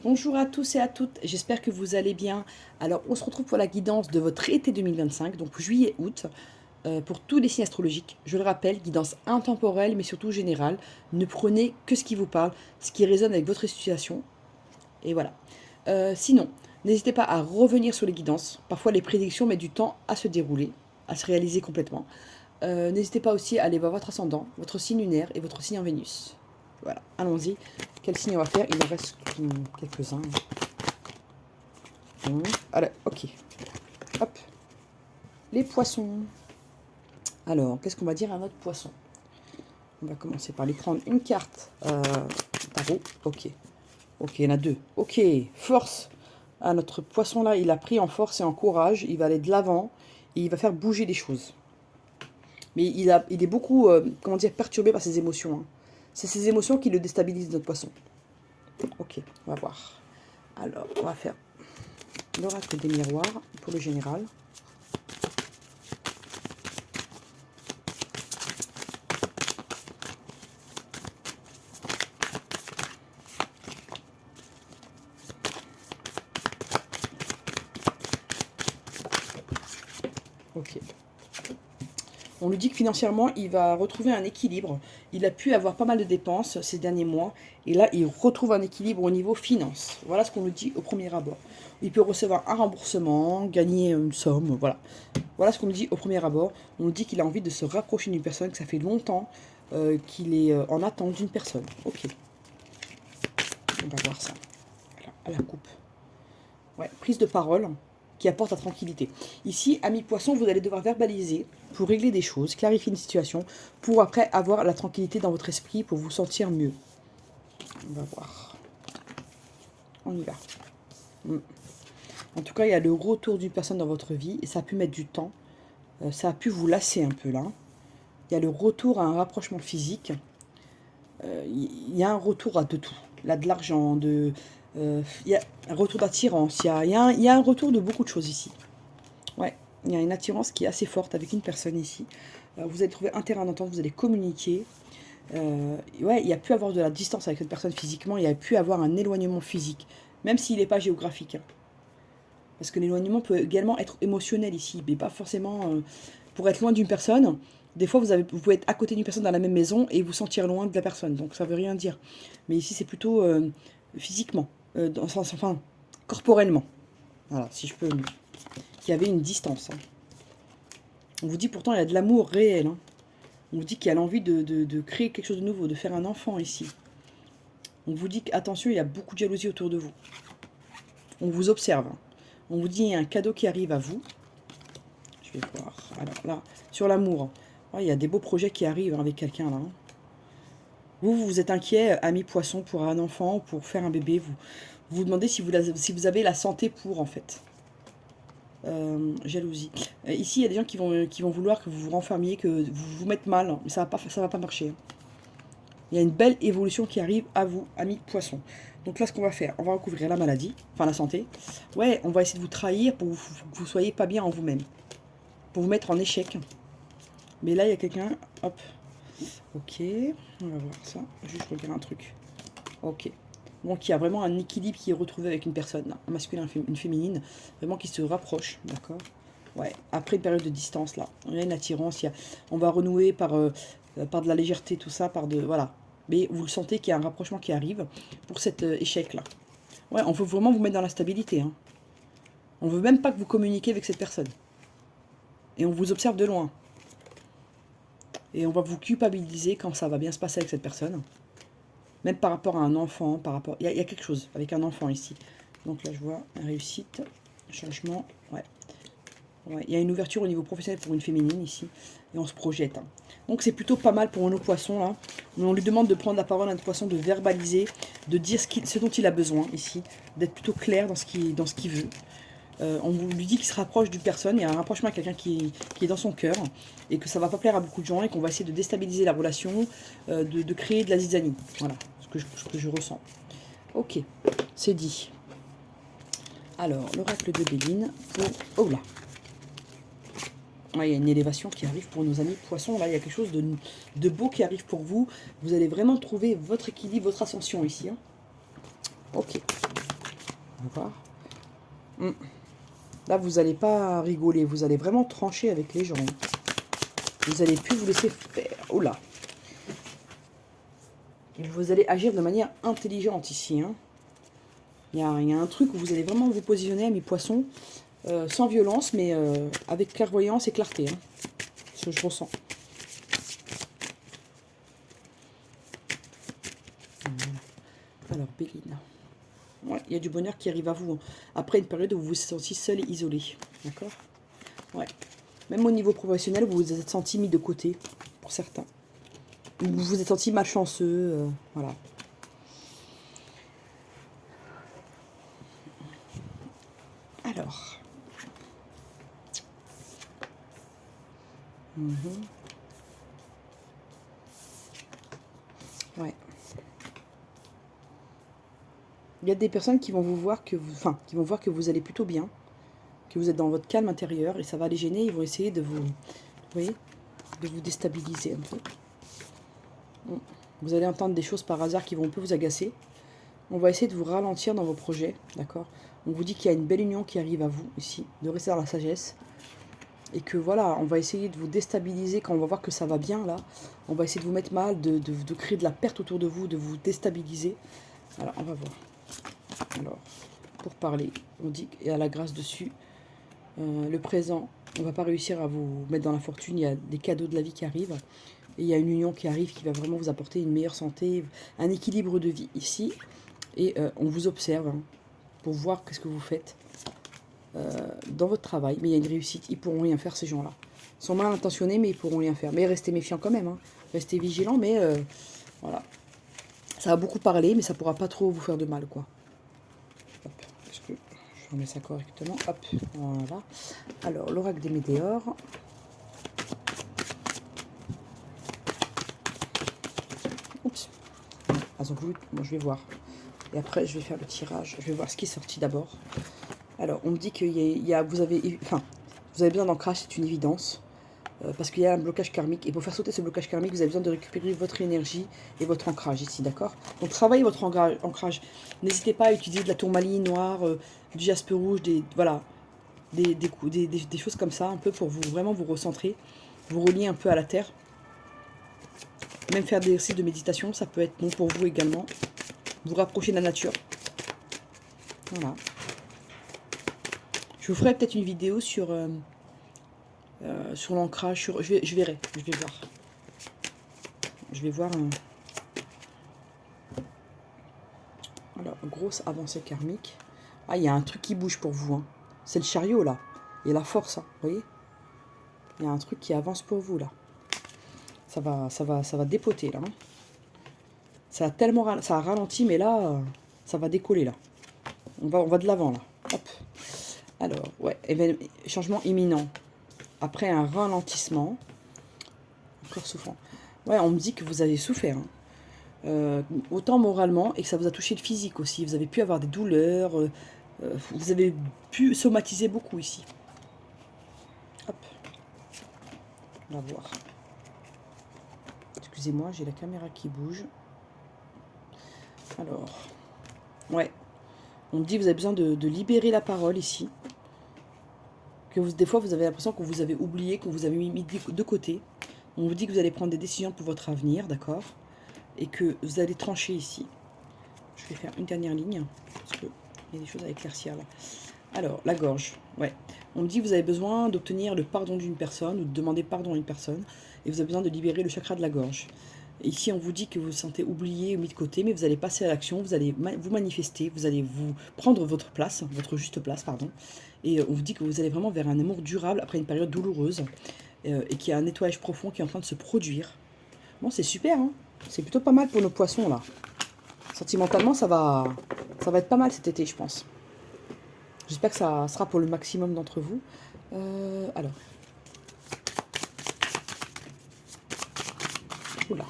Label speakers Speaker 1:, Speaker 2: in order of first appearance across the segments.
Speaker 1: Bonjour à tous et à toutes, j'espère que vous allez bien. Alors, on se retrouve pour la guidance de votre été 2025, donc juillet-août, pour tous les signes astrologiques. Je le rappelle, guidance intemporelle, mais surtout générale. Ne prenez que ce qui vous parle, ce qui résonne avec votre situation. Et voilà. Sinon, n'hésitez pas à revenir sur les guidances. Parfois, les prédictions mettent du temps à se dérouler, à se réaliser complètement. N'hésitez pas aussi à aller voir votre ascendant, votre signe lunaire et votre signe en Vénus. Voilà, allons-y. Quel signe on va faire? Il en reste quelques-uns. Allez, ok. Hop. Les poissons. Alors, qu'est-ce qu'on va dire à notre poisson? On va commencer par lui prendre une carte tarot. Ok. Ok, il y en a deux. Ok, force. Ah, notre poisson là, il a pris en force et en courage. Il va aller de l'avant et il va faire bouger les choses. Mais il est beaucoup, comment dire, perturbé par ses émotions, hein. C'est ces émotions qui le déstabilisent, notre poisson. Ok, on va voir. Alors, on va faire l'oracle des miroirs pour le général. Ok. On lui dit que financièrement, il va retrouver un équilibre. Il a pu avoir pas mal de dépenses ces derniers mois. Et là, il retrouve un équilibre au niveau finance. Voilà ce qu'on nous dit au premier abord. Il peut recevoir un remboursement, gagner une somme, voilà. Voilà ce qu'on nous dit au premier abord. On nous dit qu'il a envie de se rapprocher d'une personne, que ça fait longtemps qu'il est en attente d'une personne. Ok. On va voir ça. Voilà, à la coupe. Ouais, prise de parole qui apporte la tranquillité. Ici, ami poisson, vous allez devoir verbaliser pour régler des choses, clarifier une situation, pour après avoir la tranquillité dans votre esprit, pour vous sentir mieux. On va voir. On y va. En tout cas, il y a le retour d'une personne dans votre vie, et ça a pu mettre du temps. Ça a pu vous lasser un peu là. Il y a le retour à un rapprochement physique. Il y a un retour à de tout. Là, de l'argent, il y a un retour d'attirance. Il y a un retour de beaucoup de choses ici. Ouais, il y a une attirance qui est assez forte avec une personne ici. Vous allez trouver un terrain d'entente, vous allez communiquer. Ouais, il y a pu avoir de la distance avec cette personne physiquement, il y a pu avoir un éloignement physique, même s'il n'est pas géographique, hein. Parce que l'éloignement peut également être émotionnel ici, mais pas forcément pour être loin d'une personne. Des fois, vous pouvez être à côté d'une personne dans la même maison et vous sentir loin de la personne, donc ça veut rien dire. Mais ici, c'est plutôt physiquement, dans le sens, enfin, corporellement. Voilà, si je peux. Qu'il y avait une distance, hein. On vous dit pourtant il y a de l'amour réel, hein. On vous dit qu'il y a l'envie de créer quelque chose de nouveau, de faire un enfant ici. On vous dit qu'attention, il y a beaucoup de jalousie autour de vous. On vous observe, hein. On vous dit qu'il y a un cadeau qui arrive à vous. Je vais voir. Alors là, sur l'amour, il y a des beaux projets qui arrivent, hein, avec quelqu'un là, hein. Vous êtes inquiet, ami poisson, pour un enfant, pour faire un bébé. Vous vous demandez si vous avez la santé pour, en fait. Jalousie. Ici, il y a des gens qui vont vouloir que vous vous renfermiez, que vous vous mettez mal, hein, mais ça va pas marcher, hein. Il y a une belle évolution qui arrive à vous, amis poissons. Donc là, ce qu'on va faire, on va recouvrir la maladie, enfin la santé. Ouais, on va essayer de vous trahir pour que vous soyez pas bien en vous-même, pour vous mettre en échec. Mais là, il y a quelqu'un, hop, ok, on va voir ça. Juste, je regarde un truc. Ok. Donc il y a vraiment un équilibre qui est retrouvé avec une personne, là, un masculin, une féminine, vraiment qui se rapproche, d'accord. Ouais, après une période de distance, là, il y a une attirance, on va renouer par de la légèreté, tout ça, voilà. Mais vous le sentez qu'il y a un rapprochement qui arrive pour cet échec-là. Ouais, on veut vraiment vous mettre dans la stabilité, hein. On veut même pas que vous communiquiez avec cette personne. Et on vous observe de loin. Et on va vous culpabiliser quand ça va bien se passer avec cette personne. Même par rapport à un enfant, il y a quelque chose avec un enfant ici. Donc là, je vois réussite, changement, ouais. Ouais, il y a une ouverture au niveau professionnel pour une féminine ici. Et on se projette, hein. Donc c'est plutôt pas mal pour nos poissons là. Mais on lui demande de prendre la parole à notre poisson, de verbaliser, de dire ce dont il a besoin ici. D'être plutôt clair dans ce qu'il veut. On lui dit qu'il se rapproche d'une personne, il y a un rapprochement avec quelqu'un qui est dans son cœur. Et que ça va pas plaire à beaucoup de gens et qu'on va essayer de déstabiliser la relation, de créer de la zizanie. Voilà ce que je ressens. Ok, c'est dit. Alors, l'oracle de Béline pour... Oh là, ouais, il y a une élévation qui arrive pour nos amis poissons. Là, il y a quelque chose de beau qui arrive pour vous. Vous allez vraiment trouver votre équilibre, votre ascension ici, hein. Ok. On va voir. Là, vous n'allez pas rigoler. Vous allez vraiment trancher avec les gens. Vous n'allez plus vous laisser faire. Oh là. Vous allez agir de manière intelligente ici. Hein. Il y a un truc où vous allez vraiment vous positionner, amis poissons, sans violence, mais avec clairvoyance et clarté. Hein. Ce que je ressens. Alors, Béline. Ouais, il y a du bonheur qui arrive à vous. Hein. Après une période où vous vous êtes senti seul et isolé. D'accord? Ouais. Même au niveau professionnel, vous vous êtes senti mis de côté, pour certains. Vous vous êtes senti malchanceux. Voilà. Alors. Ouais. Il y a des personnes qui vont vous voir que vous, enfin, qui vont voir que vous allez plutôt bien, que vous êtes dans votre calme intérieur et ça va les gêner. Ils vont essayer de vous, voyez, de vous déstabiliser un peu. Vous allez entendre des choses par hasard qui vont un peu vous agacer. On va essayer de vous ralentir dans vos projets, d'accord? On vous dit qu'il y a une belle union qui arrive à vous ici, de rester dans la sagesse. Et que voilà, on va essayer de vous déstabiliser quand on va voir que ça va bien là. On va essayer de vous mettre mal, de créer de la perte autour de vous, de vous déstabiliser. Alors, on va voir. Alors, pour parler, on dit qu'il y a la grâce dessus. Le présent, on ne va pas réussir à vous mettre dans la fortune. Il y a des cadeaux de la vie qui arrivent. Et il y a une union qui arrive qui va vraiment vous apporter une meilleure santé, un équilibre de vie ici. Et on vous observe hein, pour voir qu'est-ce que vous faites dans votre travail. Mais il y a une réussite. Ils ne pourront rien faire, ces gens-là. Ils sont mal intentionnés, mais ils ne pourront rien faire. Mais restez méfiants quand même. Hein. Restez vigilants, mais voilà. Ça va beaucoup parler, mais ça ne pourra pas trop vous faire de mal, quoi. Hop, est-ce que je remets ça correctement? Hop, voilà. Alors, l'oracle des météores. Oups. Elles ont voulu... Bon, je vais voir. Et après, je vais faire le tirage. Je vais voir ce qui est sorti d'abord. Alors, on me dit qu'il y a... Vous avez besoin d'ancrage, c'est une évidence. Parce qu'il y a un blocage karmique. Et pour faire sauter ce blocage karmique, vous avez besoin de récupérer votre énergie et votre ancrage ici, d'accord? Donc, travaillez votre ancrage. N'hésitez pas à utiliser de la tourmaline noire, du jaspe rouge, voilà, des choses comme ça, un peu pour vous vraiment vous recentrer, vous relier un peu à la terre. Même faire des exercices de méditation, ça peut être bon pour vous également. Vous rapprocher de la nature. Voilà. Je vous ferai peut-être une vidéo sur l'ancrage. Je verrai, je vais voir. Je vais voir. Alors, grosse avancée karmique. Ah, il y a un truc qui bouge pour vous. Hein. C'est le chariot, là. Et la force, hein, vous voyez? Il y a un truc qui avance pour vous, là. Ça va dépoter, là. Hein. Ça a tellement... Ça a ralenti, mais là, ça va décoller, là. On va de l'avant, là. Hop. Alors, ouais, changement imminent. Après un ralentissement. Encore souffrant. Ouais, on me dit que vous avez souffert. Hein. Autant moralement, et que ça vous a touché le physique aussi. Vous avez pu avoir des douleurs. Vous avez pu somatiser beaucoup ici. Hop. On va voir. Excusez-moi, j'ai la caméra qui bouge. Alors, ouais. On me dit que vous avez besoin de libérer la parole ici. Que des fois, vous avez l'impression que vous avez oublié, que vous avez mis de côté. On vous dit que vous allez prendre des décisions pour votre avenir, d'accord? Et que vous allez trancher ici. Je vais faire une dernière ligne, parce qu'il y a des choses à éclaircir là. Alors, la gorge, ouais. On me dit que vous avez besoin d'obtenir le pardon d'une personne, ou de demander pardon à une personne, et vous avez besoin de libérer le chakra de la gorge. Et ici, on vous dit que vous vous sentez oublié ou mis de côté, mais vous allez passer à l'action, vous allez vous manifester, vous allez vous prendre votre place, votre juste place, pardon. Et on vous dit que vous allez vraiment vers un amour durable après une période douloureuse, et qu'il y a un nettoyage profond qui est en train de se produire. Bon, c'est super, hein. C'est plutôt pas mal pour nos poissons, là. Sentimentalement, ça va être pas mal cet été, je pense. J'espère que ça sera pour le maximum d'entre vous. Alors. Oula.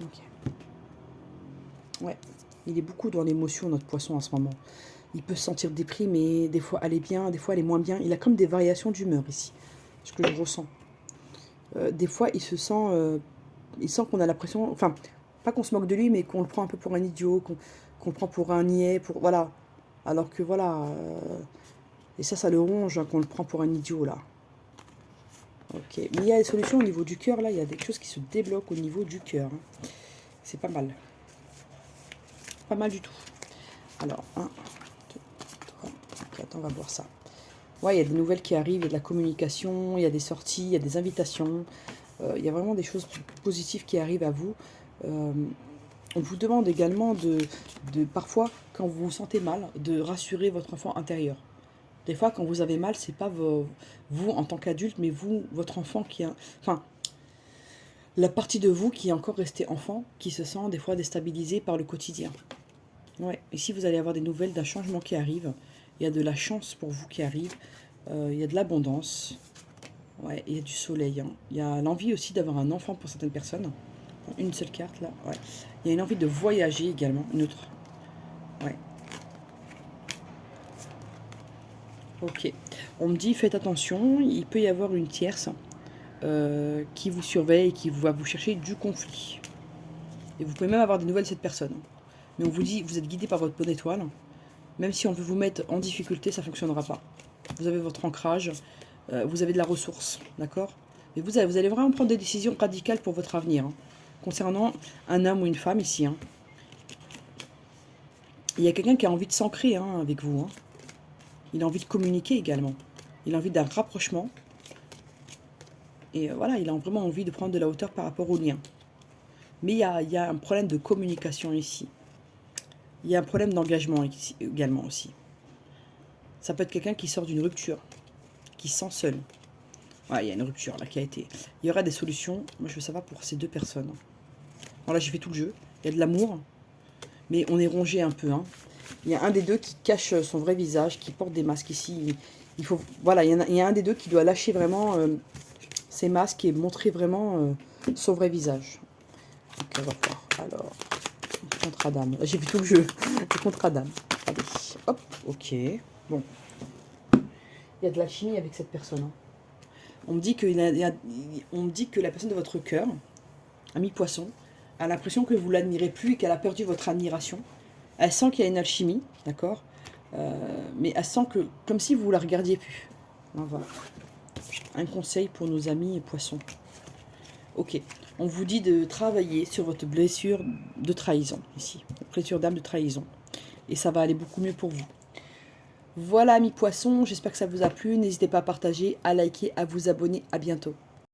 Speaker 1: Ok. Ouais. Il est beaucoup dans l'émotion, notre poisson, en ce moment. Il peut se sentir déprimé, des fois aller bien, des fois aller moins bien. Il a comme des variations d'humeur ici. Ce que je ressens. des fois, il sent qu'on a l'impression, enfin, pas qu'on se moque de lui, mais qu'on le prend un peu pour un idiot, qu'on le prend pour un niais, voilà. Alors que voilà, et ça le ronge, hein, qu'on le prend pour un idiot, là. Ok, mais il y a des solutions au niveau du cœur, là, il y a des choses qui se débloquent au niveau du cœur. Hein. C'est pas mal. Pas mal du tout. Alors, 1, 2, 3, ok, attends, on va voir ça. Ouais, il y a des nouvelles qui arrivent, il y a de la communication, il y a des sorties, il y a des invitations. Il y a vraiment des choses positives qui arrivent à vous. On vous demande également parfois, quand vous vous sentez mal, de rassurer votre enfant intérieur. Des fois, quand vous avez mal, c'est pas vous en tant qu'adulte, mais vous, votre enfant qui a... Enfin, la partie de vous qui est encore restée enfant, qui se sent des fois déstabilisée par le quotidien. Ouais, ici, vous allez avoir des nouvelles d'un changement qui arrive. Il y a de la chance pour vous qui arrive. Il y a de l'abondance. Ouais, il y a du soleil. Hein. Il y a l'envie aussi d'avoir un enfant pour certaines personnes. Une seule carte, là. Ouais. Il y a une envie de voyager également. Une autre. Ouais. Ok. On me dit, faites attention, il peut y avoir une tierce qui vous surveille et qui va vous chercher du conflit. Et vous pouvez même avoir des nouvelles de cette personne. Mais on vous dit, vous êtes guidé par votre bonne étoile. Même si on veut vous mettre en difficulté, ça ne fonctionnera pas. Vous avez votre ancrage, vous avez de la ressource, d'accord? Et vous allez vraiment prendre des décisions radicales pour votre avenir. Hein, concernant un homme ou une femme ici. Hein. Il y a quelqu'un qui a envie de s'ancrer hein, avec vous. Hein. Il a envie de communiquer également. Il a envie d'un rapprochement. Et voilà, il a vraiment envie de prendre de la hauteur par rapport au lien. Mais il y a un problème de communication ici. Il y a un problème d'engagement également aussi. Ça peut être quelqu'un qui sort d'une rupture, qui se sent seul. Ouais, il y a une rupture là qui a été. Il y aura des solutions. Moi, je veux savoir pour ces deux personnes. Voilà, j'ai fait tout le jeu. Il y a de l'amour, mais on est rongé un peu. Hein. Il y a un des deux qui cache son vrai visage, qui porte des masques ici. Il faut, voilà, il y a un des deux qui doit lâcher vraiment ses masques et montrer vraiment son vrai visage. Donc, on va voir. Alors, contre Adam. J'ai vu tout le jeu. Contre Adam. Allez, hop, ok. Bon. Il y a de la chimie avec cette personne. Hein. On me dit que la personne de votre cœur, ami poisson, a l'impression que vous l'admirez plus et qu'elle a perdu votre admiration. Elle sent qu'il y a une alchimie, d'accord mais elle sent que, comme si vous la regardiez plus. Voilà. Un conseil pour nos amis poissons. Ok. On vous dit de travailler sur votre blessure de trahison, ici. Blessure d'âme de trahison. Et ça va aller beaucoup mieux pour vous. Voilà, amis poissons. J'espère que ça vous a plu. N'hésitez pas à partager, à liker, à vous abonner. À bientôt.